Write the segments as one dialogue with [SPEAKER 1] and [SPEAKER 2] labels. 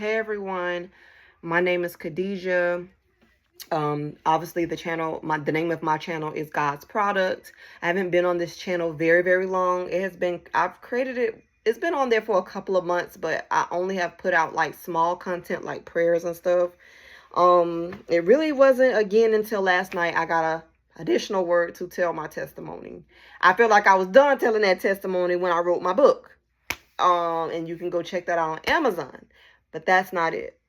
[SPEAKER 1] Hey everyone, my name is Khadijah. Obviously the name of my channel is God's Product. I haven't been on this channel very long. I've created it. It's been on there for a couple of months, but I only have put out like small content like prayers and stuff. It really wasn't again until last night I got a additional word to tell my testimony. I feel like I was done telling that testimony when I wrote my book. And you can go check that out on Amazon. But that's not it.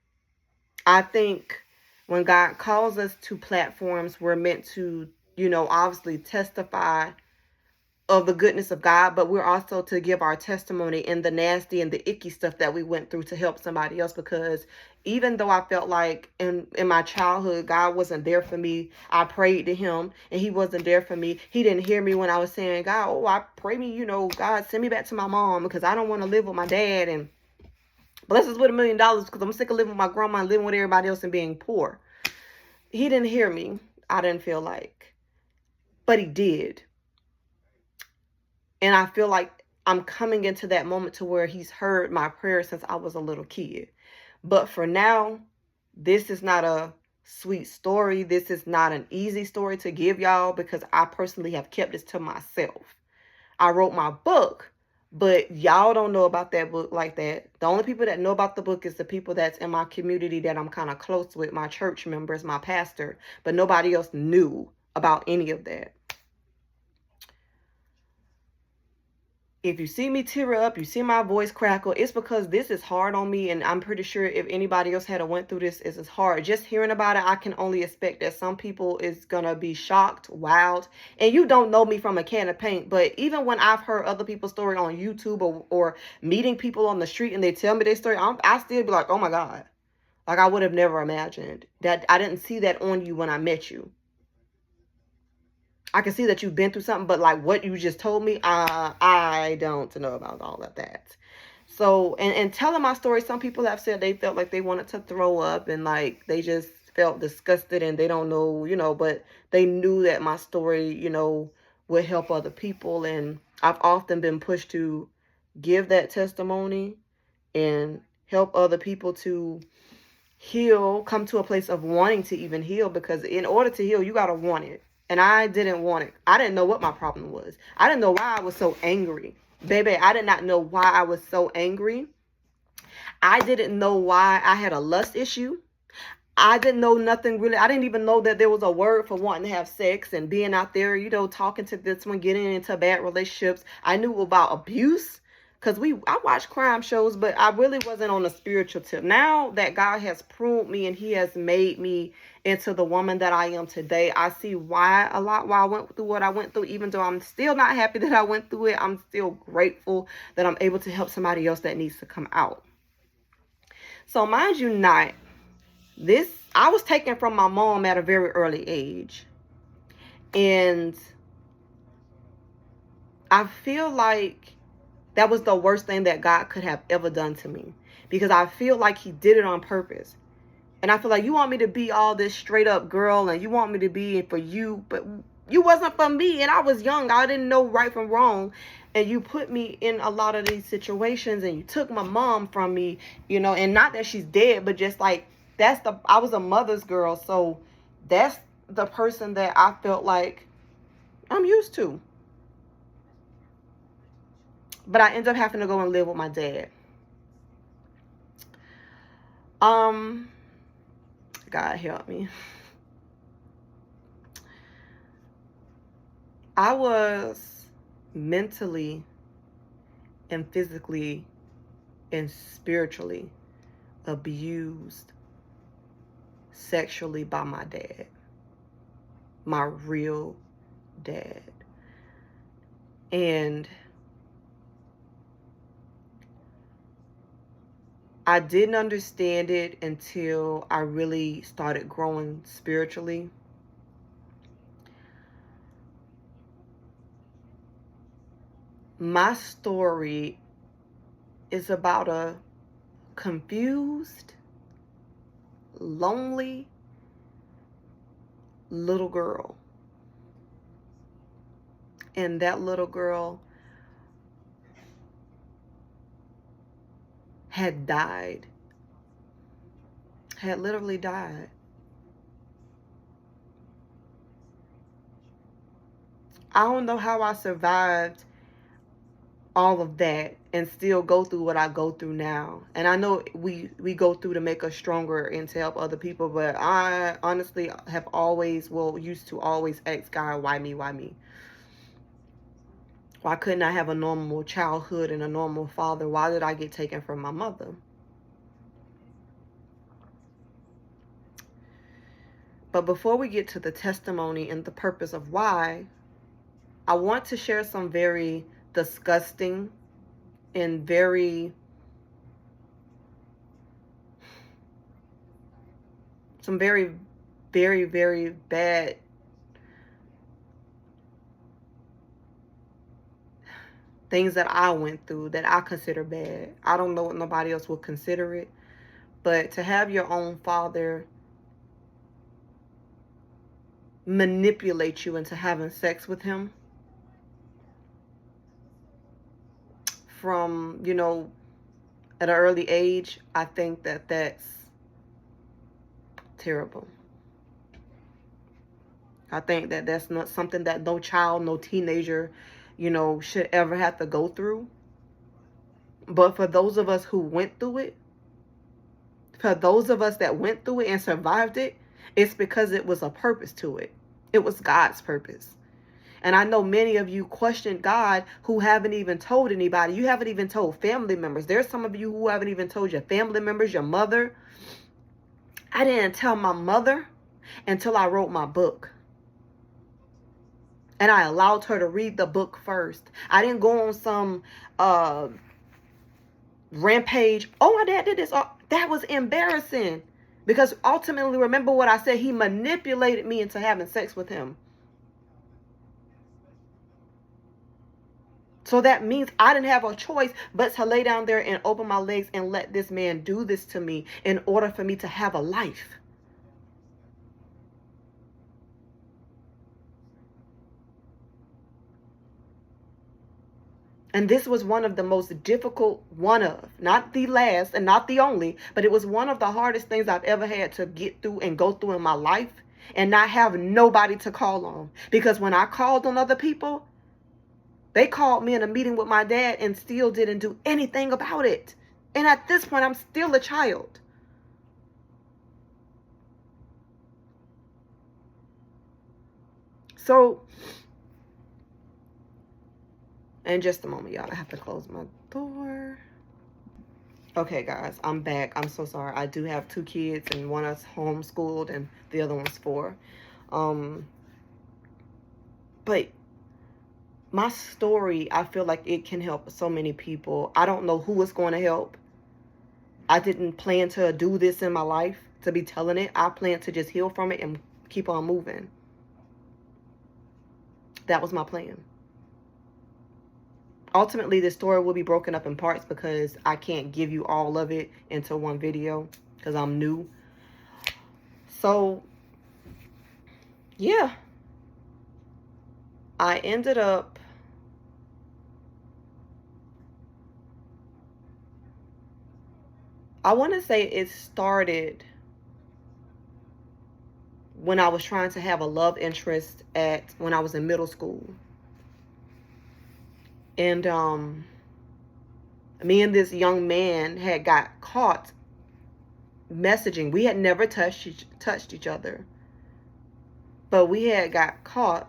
[SPEAKER 1] I think when God calls us to platforms, we're meant to, obviously testify of the goodness of God, but we're also to give our testimony in the nasty and the icky stuff that we went through to help somebody else. Because even though I felt like in my childhood, God wasn't there for me, I prayed to him and he wasn't there for me. He didn't hear me when I was saying, God, I pray me, God, send me back to my mom because I don't want to live with my dad and bless us with $1 million because I'm sick of living with my grandma and living with everybody else and being poor. He didn't hear me, I didn't feel like, but he did. And I feel like I'm coming into that moment to where he's heard my prayer since I was a little kid. But for now, this is not a sweet story. This is not an easy story to give y'all because I personally have kept this to myself. I wrote my book, but y'all don't know about that book like that. The only people that know about the book is the people that's in my community that I'm kind of close with, my church members, my pastor, but nobody else knew about any of that. If you see me tear up, you see my voice crackle, it's because this is hard on me, and I'm pretty sure if anybody else had went through this, it's hard. Just hearing about it, I can only expect that some people is gonna be shocked, wowed, and you don't know me from a can of paint, but even when I've heard other people's story on YouTube or meeting people on the street and they tell me their story, I still be like, oh my God. Like I would have never imagined that. I didn't see that on you when I met you. I can see that you've been through something, but like what you just told me, I don't know about all of that. So, and telling my story, some people have said they felt like they wanted to throw up and like they just felt disgusted and they don't know, but they knew that my story, would help other people. And I've often been pushed to give that testimony and help other people to heal, come to a place of wanting to even heal, because in order to heal, you got to want it. And I didn't want it. I didn't know what my problem was. I didn't know why I was so angry. Baby, I did not know why I was so angry. I didn't know why I had a lust issue. I didn't know nothing really. I didn't even know that there was a word for wanting to have sex and being out there, talking to this one, getting into bad relationships. I knew about abuse because I watched crime shows, but I really wasn't on a spiritual tip. Now that God has pruned me and he has made me into the woman that I am today, I see why I went through what I went through. Even though I'm still not happy that I went through it, I'm still grateful that I'm able to help somebody else that needs to come out. So mind you not, I was taken from my mom at a very early age. And I feel like that was the worst thing that God could have ever done to me, because I feel like he did it on purpose. And I feel like you want me to be all this straight up girl and you want me to be for you, but you wasn't for me. And I was young. I didn't know right from wrong. And you put me in a lot of these situations and you took my mom from me, and not that she's dead, but just like I was a mother's girl. So that's the person that I felt like I'm used to. But I ended up having to go and live with my dad. God help me. I was mentally and physically and spiritually abused sexually by my dad, my real dad. And I didn't understand it until I really started growing spiritually. My story is about a confused, lonely little girl. And that little girl had died had literally died. I don't know how I survived all of that and still go through what I go through now. And I know we go through to make us stronger and to help other people, but I honestly have always, well, used to always ask God, why me? Why me? Why couldn't I have a normal childhood and a normal father? Why did I get taken from my mother? But before we get to the testimony and the purpose of why, I want to share some very disgusting and some very, very, very bad things that I went through that I consider bad. I don't know what nobody else would consider it, but to have your own father manipulate you into having sex with him from, at an early age, I think that that's terrible. I think that that's not something that no child, no teenager, should ever have to go through. But for those of us who went through it, for those of us that went through it and survived it, it's because it was a purpose to it. It was God's purpose. And I know many of you questioned God who haven't even told anybody. You haven't even told family members. There's some of you who haven't even told your family members, your mother. I didn't tell my mother until I wrote my book. And I allowed her to read the book first. I didn't go on some rampage. Oh, my dad did this. Oh, that was embarrassing. Because ultimately, remember what I said, he manipulated me into having sex with him. So that means I didn't have a choice but to lay down there and open my legs and let this man do this to me in order for me to have a life. And this was one of the most difficult, not the last and not the only, but it was one of the hardest things I've ever had to get through and go through in my life and not have nobody to call on. Because when I called on other people, they called me in a meeting with my dad and still didn't do anything about it. And at this point, I'm still a child. So, in just a moment, y'all, I have to close my door. Okay, guys, I'm back. I'm so sorry. I do have 2 kids, and one is homeschooled, and the other one's 4. But my story, I feel like it can help so many people. I don't know who it's going to help. I didn't plan to do this in my life, to be telling it. I plan to just heal from it and keep on moving. That was my plan. Ultimately, this story will be broken up in parts because I can't give you all of it into one video because I'm new. So, yeah. I ended up I want to say it started when I was trying to have a love interest when I was in middle school. And me and this young man had got caught messaging. We had never touched each other, but we had got caught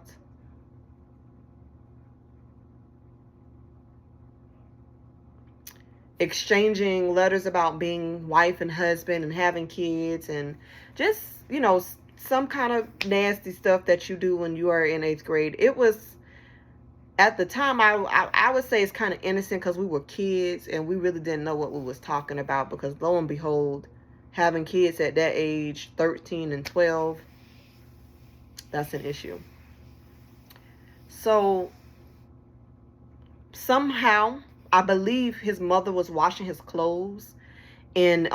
[SPEAKER 1] exchanging letters about being wife and husband and having kids and just, some kind of nasty stuff that you do when you are in 8th grade. It was, at the time, I would say it's kind of innocent because we were kids and we really didn't know what we was talking about, because lo and behold, having kids at that age, 13 and 12, that's an issue. So somehow, I believe his mother was washing his clothes, and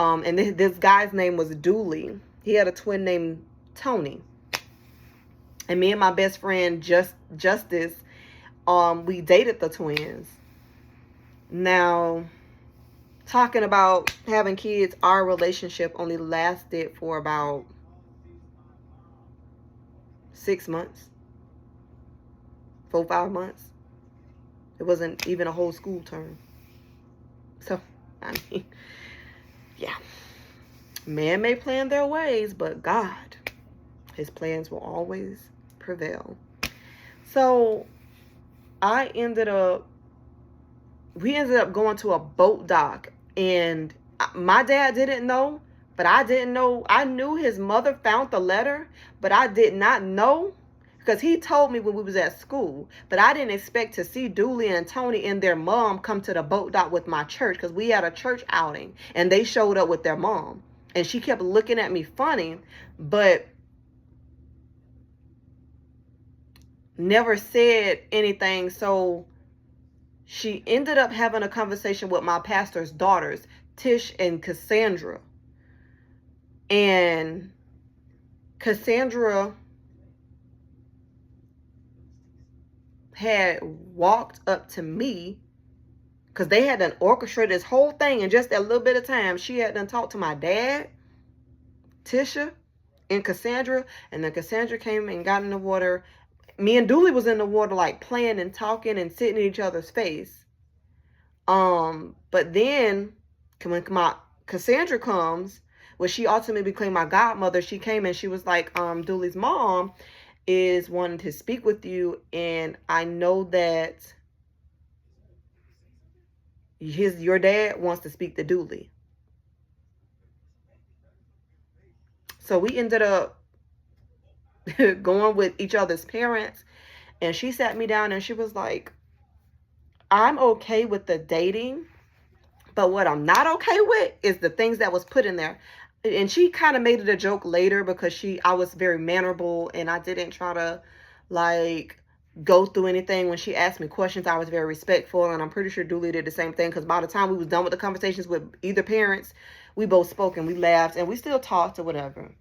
[SPEAKER 1] this guy's name was Dooley. He had a twin named Tony. And me and my best friend Justice, we dated the twins. Now, talking about having kids, our relationship only lasted for about 6 months, 4, 5 months. It wasn't even a whole school term. So, I mean, yeah. Man may plan their ways, but God, his plans will always prevail. So, we ended up going to a boat dock, and my dad didn't know, but I didn't know. I knew his mother found the letter, but I did not know, because he told me when we was at school, but I didn't expect to see Dooley and Tony and their mom come to the boat dock with my church, because we had a church outing and they showed up with their mom, and she kept looking at me funny, but never said anything. So she ended up having a conversation with my pastor's daughters, Tish and Cassandra. And Cassandra had walked up to me, because they had done orchestrated this whole thing in just that little bit of time. She had done talked to my dad, Tisha, and Cassandra. And then Cassandra came and got in the water. Me and Dooley was in the water, like playing and talking and sitting in each other's face. But then when my Cassandra comes, well, she ultimately became my godmother. She came and she was like, Dooley's mom is wanting to speak with you, and I know that your dad wants to speak to Dooley. So we ended up going with each other's parents, and she sat me down and she was like, I'm okay with the dating, but what I'm not okay with is the things that was put in there. And she kind of made it a joke later, because I was very mannerable and I didn't try to like go through anything. When she asked me questions, I was very respectful, and I'm pretty sure Dooley did the same thing, because by the time we was done with the conversations with either parents, we both spoke and we laughed and we still talked or whatever.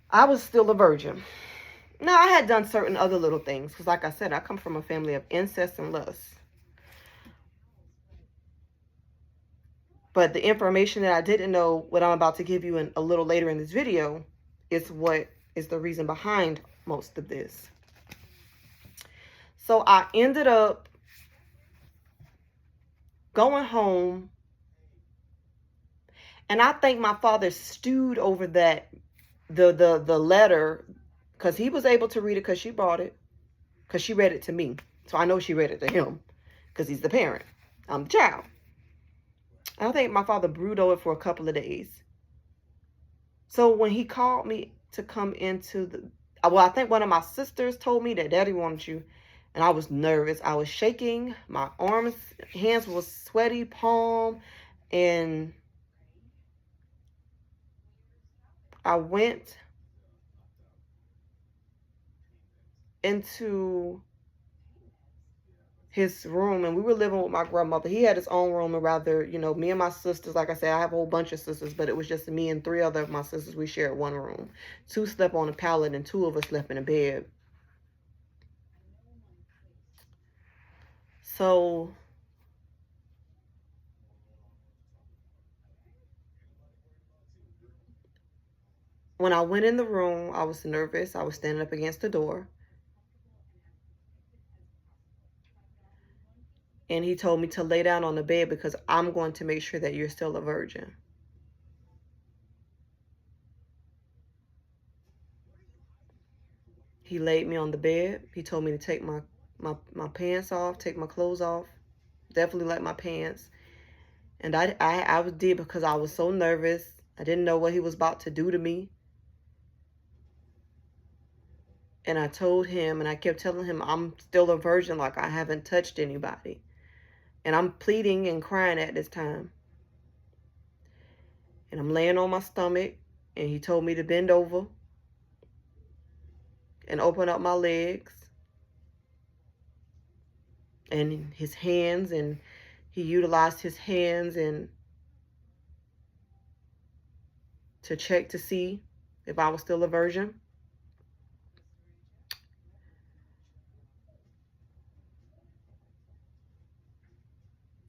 [SPEAKER 1] I was still a virgin. Now, I had done certain other little things, because like I said, I come from a family of incest and lust. But the information that I didn't know, what I'm about to give you a little later in this video, is what is the reason behind most of this. So I ended up going home, and I think my father stewed over that, the letter, because he was able to read it, because she brought it, because she read it to me. So I know she read it to him, because he's the parent. I'm the child. I think my father brewed over it for a couple of days. So when he called me to come into I think one of my sisters told me that Daddy wanted you. And I was nervous. I was shaking. My hands were sweaty, palm. And I went into his room, and we were living with my grandmother. He had his own room, and rather, me and my sisters, like I said, I have a whole bunch of sisters, but it was just me and 3 other of my sisters. We shared one room. 2 slept on a pallet, and 2 of us slept in a bed. So when I went in the room, I was nervous. I was standing up against the door. And he told me to lay down on the bed, because I'm going to make sure that you're still a virgin. He laid me on the bed. He told me to take my pants off, take my clothes off. Definitely like my pants. And I did, because I was so nervous. I didn't know what he was about to do to me. And I told him, and I kept telling him I'm still a virgin, like I haven't touched anybody. And I'm pleading and crying at this time. And I'm laying on my stomach, and he told me to bend over and open up my legs and his hands, and he utilized his hands and to check to see if I was still a virgin.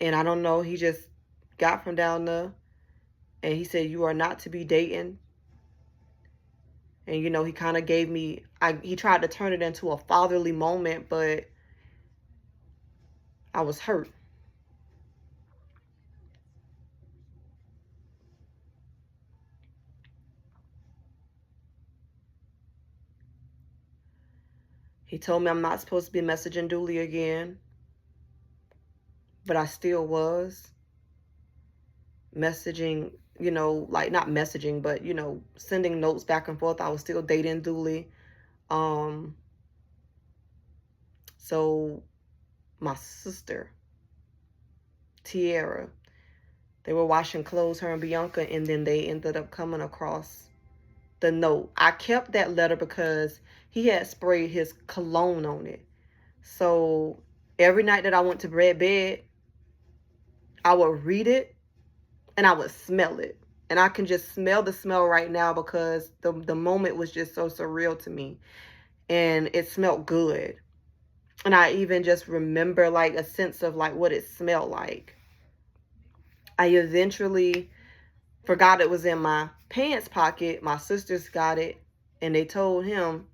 [SPEAKER 1] And I don't know, he just got from down there and he said, you are not to be dating. And, you know, he kind of gave me, he tried to turn it into a fatherly moment, but I was hurt. He told me I'm not supposed to be messaging Dooley again, but I still was messaging, you know, like not messaging, but, you know, sending notes back and forth. I was still dating Dooley. So my sister, Tiara, they were washing clothes, her and Bianca, and then they ended up coming across the note. I kept that letter because he had sprayed his cologne on it. So every night that I went to bed, I would read it and I would smell it. And I can just smell the smell right now because the moment was just so surreal to me. And it smelled good. And I even just remember like a sense of like what it smelled like. I eventually forgot it was in my pants pocket. My sisters got it and they told him.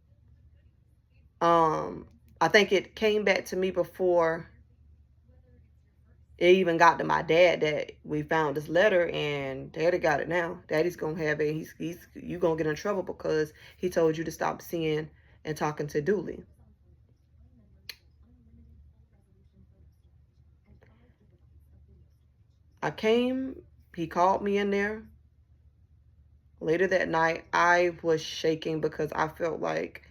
[SPEAKER 1] I think it came back to me before it even got to my dad that we found this letter, and Daddy got it now. Daddy's gonna have it. You gonna get in trouble because he told you to stop seeing and talking to Dooley. I came, he called me in there. Later that night, I was shaking because I felt like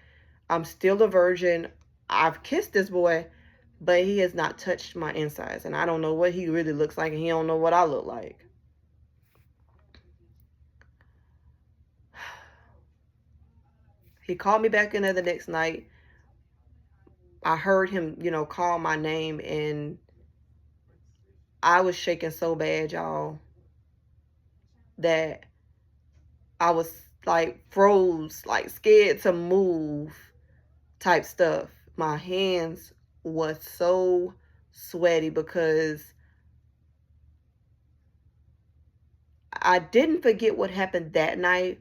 [SPEAKER 1] I'm still a virgin. I've kissed this boy, but he has not touched my insides. And I don't know what he really looks like, and he don't know what I look like. He called me back in there the next night. I heard him, you know, call my name, and I was shaking so bad, y'all, that I was like froze, like scared to move type stuff. My hands was so sweaty because I didn't forget what happened that night,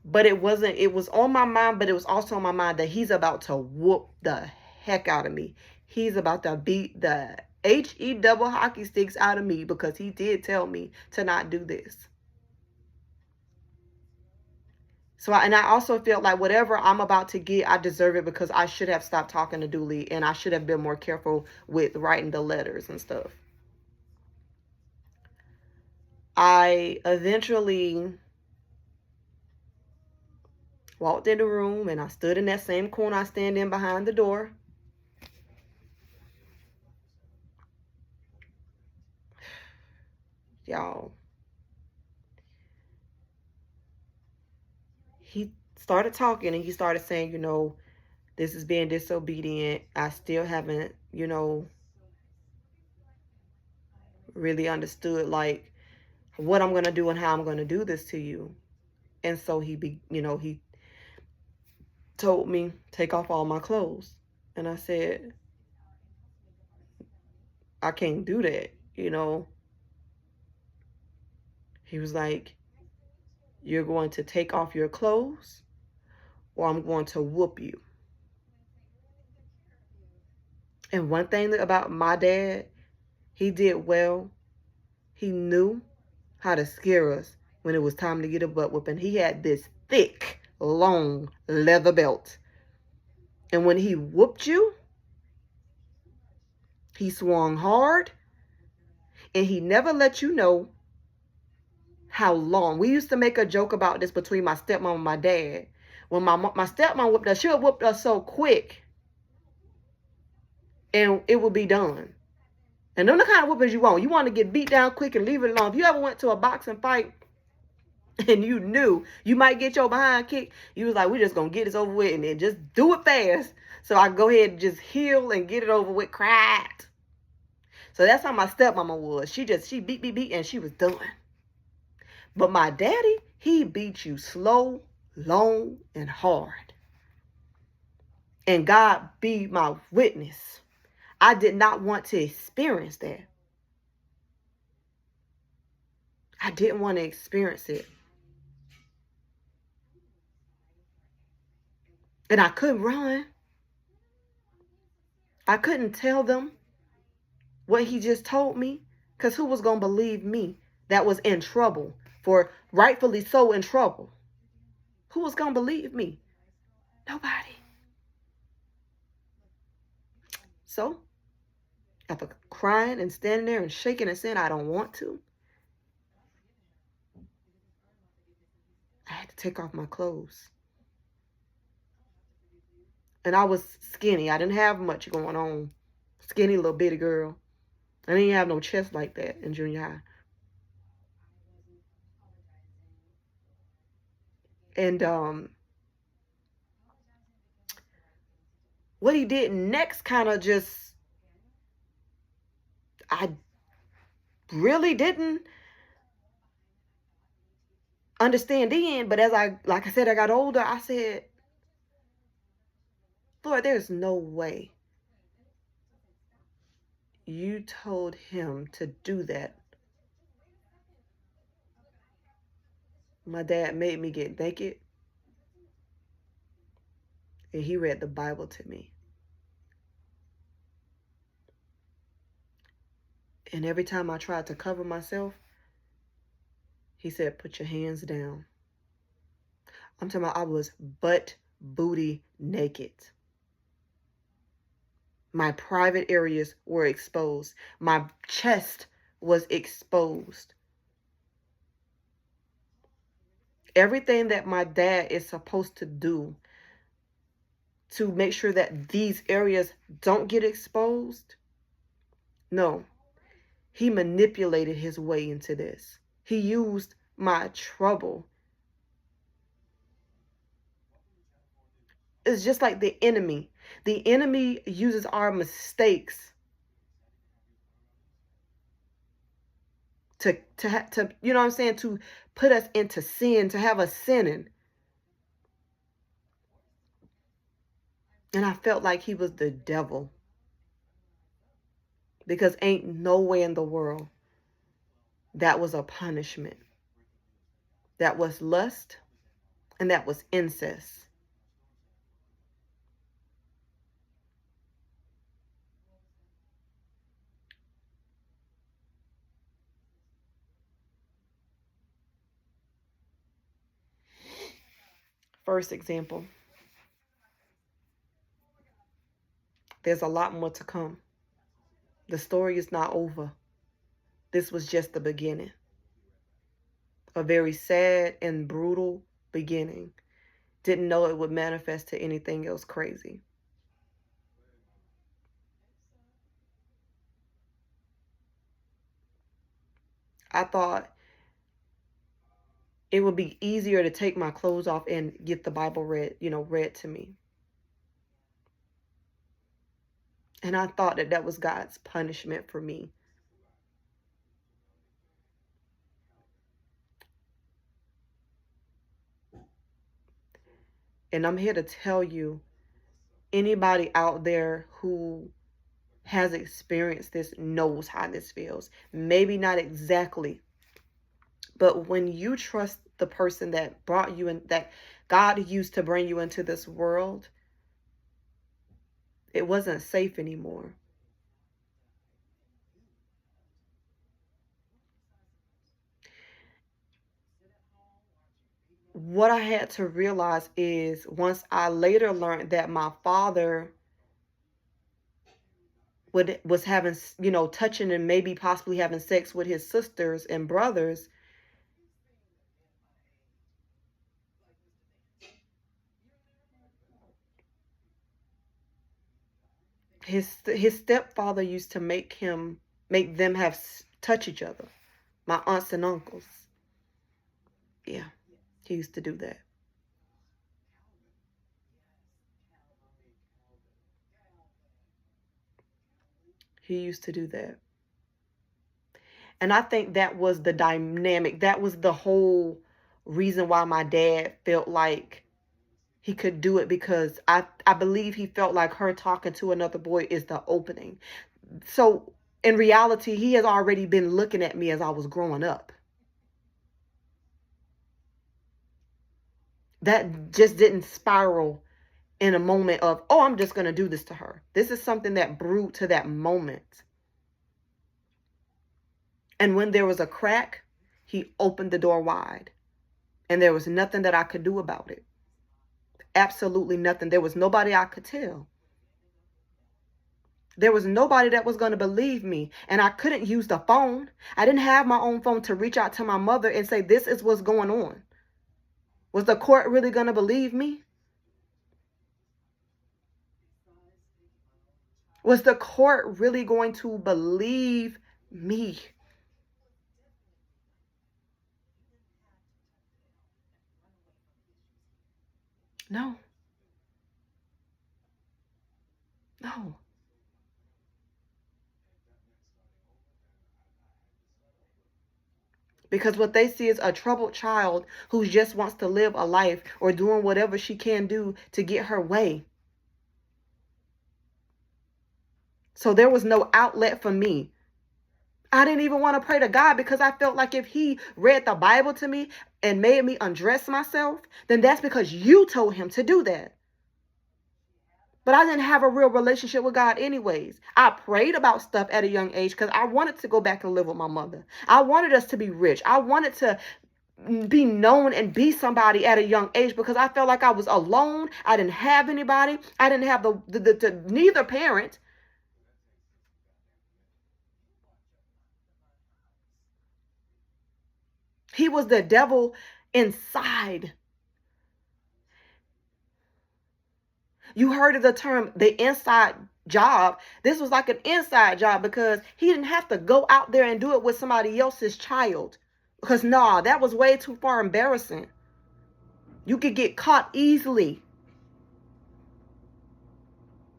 [SPEAKER 1] but it was on my mind, but it was also on my mind that he's about to whoop the heck out of me. He's about to beat the HE double hockey sticks out of me because he did tell me to not do this. So, I also felt like whatever I'm about to get, I deserve it because I should have stopped talking to Dooley and I should have been more careful with writing the letters and stuff. I eventually walked in the room and I stood in that same corner I stand in behind the door. Y'all. He started talking and he started saying, you know, this is being disobedient. I still haven't, you know, really understood like what I'm going to do and how I'm going to do this to you. And so he told me, take off all my clothes. And I said, I can't do that, you know. He was like, you're going to take off your clothes or I'm going to whoop you. And one thing about my dad, he did well. He knew how to scare us when it was time to get a butt whooping. He had this thick, long leather belt. And when he whooped you, he swung hard and he never let you know how long. We used to make a joke about this between my stepmom and my dad. When my stepmom whooped us, she would whoop us so quick and it would be done. And them the kind of whoopings you want. You want to get beat down quick and leave it alone. If you ever went to a boxing fight and you knew you might get your behind kicked, you was like, we're just going to get this over with and then just do it fast. So I go ahead and just heal and get it over with. Cried. So that's how my stepmama was. She beat, and she was done. But my daddy, he beat you slow, long, and hard. And God be my witness. I did not want to experience that. I didn't want to experience it. And I couldn't run. I couldn't tell them what he just told me, because who was going to believe me that was in trouble, for rightfully so in trouble? Who was going to believe me? Nobody. So after crying and standing there and shaking and saying I don't want to, I had to take off my clothes. And I was skinny. I didn't have much going on. Skinny little bitty girl. I didn't have no chest like that in junior high. And what he did next kind of just, I really didn't understand then. But as like I said, I got older, I said, Lord, there's no way you told him to do that. My dad made me get naked, and he read the Bible to me. And every time I tried to cover myself, he said, put your hands down. I'm talking about I was butt booty naked. My private areas were exposed. My chest was exposed. Everything that my dad is supposed to do to make sure that these areas don't get exposed, no, he manipulated his way into this. He used my trouble. It's just like the enemy. The enemy uses our mistakes to you know what I'm saying, to put us into sin, to have us sinning. And I felt like he was the devil, because ain't no way in the world that was a punishment. That was lust, and that was incest. First example. There's a lot more to come. The story is not over. This was just the beginning. A very sad and brutal beginning. Didn't know it would manifest to anything else crazy. I thought it would be easier to take my clothes off and get the Bible read to me. And I thought that was God's punishment for me. And I'm here to tell you, anybody out there who has experienced this knows how this feels. Maybe not exactly, but when you trust the person that brought you in, that God used to bring you into this world, it wasn't safe anymore. What I had to realize is, once I later learned that my father was having, touching and maybe possibly having sex with his sisters and brothers, his stepfather used to make them have touch each other, my aunts and uncles. Yeah, he used to do that. He used to do that. And I think that was the dynamic. That was the whole reason why my dad felt like he could do it because I believe he felt like her talking to another boy is the opening. So in reality, he has already been looking at me as I was growing up. That just didn't spiral in a moment of, oh, I'm just going to do this to her. This is something that brewed to that moment. And when there was a crack, he opened the door wide. And there was nothing that I could do about it. Absolutely nothing. There was nobody I could tell. There was nobody that was going to believe me. And I couldn't use the phone. I didn't have my own phone to reach out to my mother and say, this is what's going on. Was the court really going to believe me? Was the court really going to believe me? No. No. Because what they see is a troubled child who just wants to live a life or doing whatever she can do to get her way. So there was no outlet for me. I didn't even want to pray to God because I felt like if he read the Bible to me and made me undress myself, then that's because you told him to do that. But I didn't have a real relationship with God anyways. I prayed about stuff at a young age because I wanted to go back and live with my mother. I wanted us to be rich. I wanted to be known and be somebody at a young age because I felt like I was alone. I didn't have anybody. I didn't have neither parent. He was the devil inside. You heard of the term, the inside job. This was like an inside job because he didn't have to go out there and do it with somebody else's child. Because nah, that was way too far embarrassing. You could get caught easily.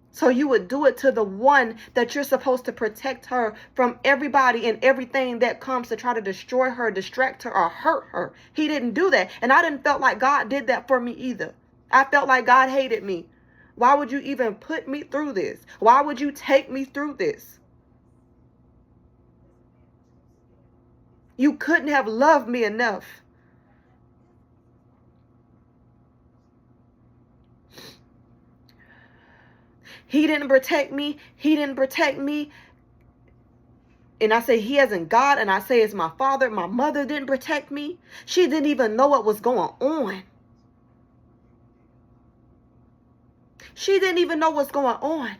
[SPEAKER 1] So you would do it to the one that you're supposed to protect her from everybody and everything that comes to try to destroy her, distract her, or hurt her. He didn't do that. And I didn't felt like God did that for me either. I felt like God hated me. Why would you even put me through this? Why would you take me through this? You couldn't have loved me enough. He didn't protect me. He didn't protect me. And I say he isn't God, and I say it's my father. My mother didn't protect me. She didn't even know what was going on. She didn't even know what's going on.